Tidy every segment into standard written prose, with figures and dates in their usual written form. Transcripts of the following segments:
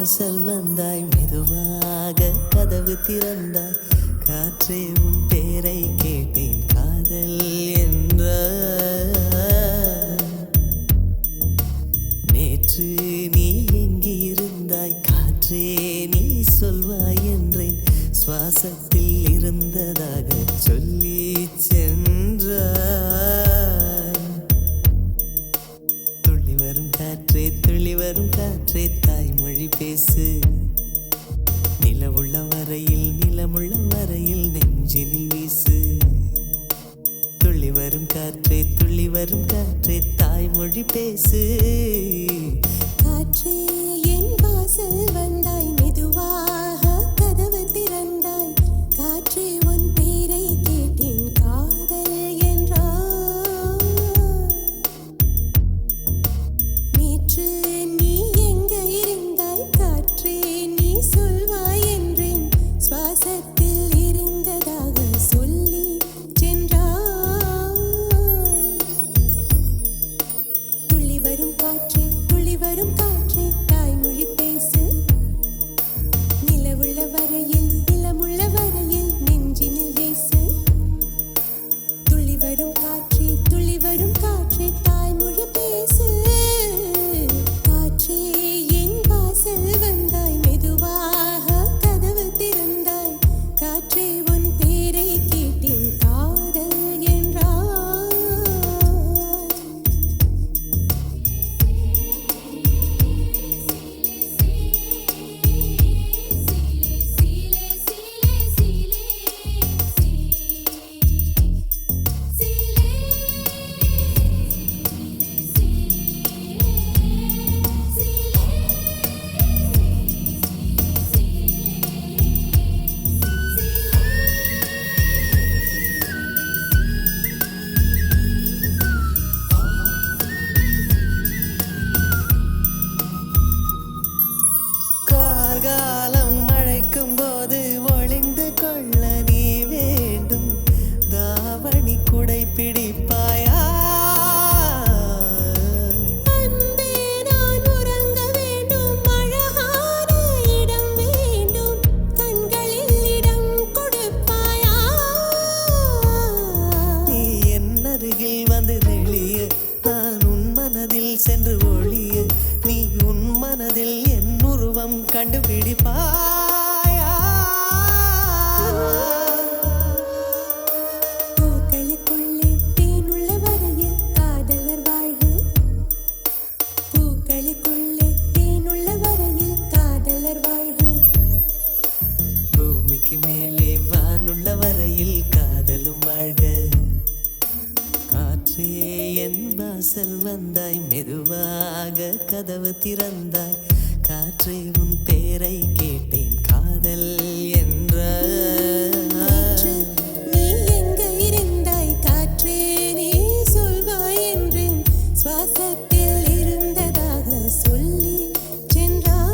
வாசல் வந்தாய், மெதுவாக கதவு திறந்தாய். காற்றே உன் பேரை கேட்டேன், காதல் என்ற. நேற்று நீ எங்கே இருந்தாய், காற்றே நீ சொல்வாய் என்றேன். சுவாசத்தில் இருந்ததாக சொல்லி சென்றாய். துள்ளி வரும் காற்றே, துள்ளி வரும் காற்றே, தாய்மொழி பேசு. நிலவுள்ள வரையில், நிலமுள்ள வரையில் நெஞ்சினில் வீசு. துள்ளி வரும் காற்றே, துள்ளி வரும் காற்றே, தாய்மொழி பேசு. காற்றே என் வாசல் வந்தாய், மெதுவாக கதவு திறந்தாய். காற்றே உன் பேரை கேட்டேன், காதல் என்றாய். நேற்று நீ எங்க இருந்தாய், காற்றே நீ சொல்வாய் என்றேன். சுவாசத்தில் இருந்ததாக சொல்லி சென்றாய். துள்ளி வரும் காற்றே, துள்ளி வரும் காற்றே, தாய்மொழி பேசு. நிலவுள்ள வரையில், நிலமுள்ள வரையில் நெஞ்சினில் வீசு. துள்ளி வரும் காற்றே, துள்ளி வரும் காற்றே, தாய்மொழி பேசு. காற்றே என் வாசல் வந்தாய், மெதுவாக கதவு திறந்தாய். காற்றே உன் பேரை கேட்டேன், காதல் என்றாய். கார்காலம் அழைக்கும் போது ஒளிந்து கொள்ள நீ வேண்டும். தாவணி குடை பிடிப்பாயா? அன்பே நான் உறங்க வேண்டும், அழகான இடம் வேண்டும். கண்களில் இடம் கொடுப்பாயா? நீ என் அருகில் வந்து நெளிய, நான் உன் மனதில் சென்று ஒளிய. நீ உன் மனதில் என் உருவம் கண்டுபிடிப்பாயா? பூக்களுக்குள்ளே தேனுள்ள வரையில் காதலர் வாழ்வு. பூக்களுக்குள்ளே தேனுள்ள வரையில் காதலர் வாழ்வு. பூமிக்கு மேலே வானுள்ள வரையில் காதலும் வாழ்க. காற்றே என் வாசல் வந்தாய், மெதுவாக கதவு திறந்தாய். காற்றே உன் பேரை கேட்டேன், காதல் என்ற. நேற்று நீ எங்க இருந்தாய், காற்றே நீ சொல்வாய் என்றேன். சுவாசத்தில் இருந்ததாக சொல்லி சென்றாய்.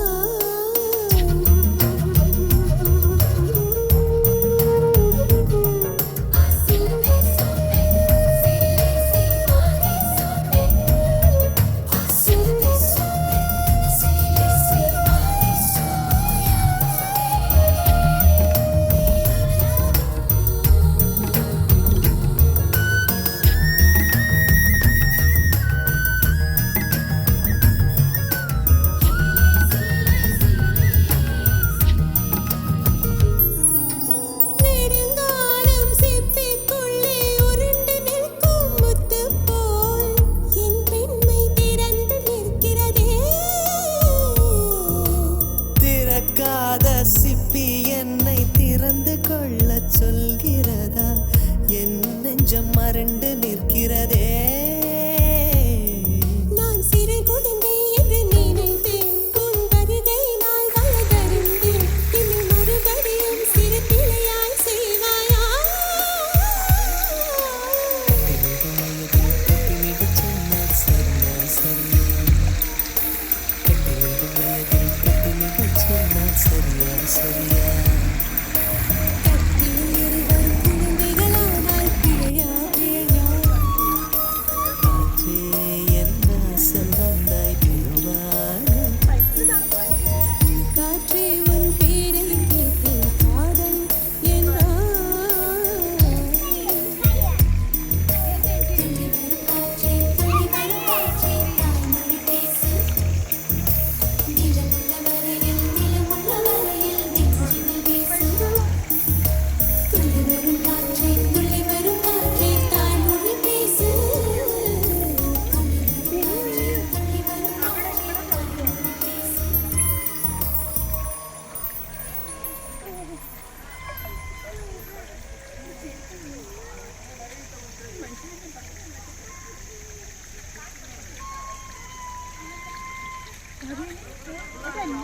അതന്നെ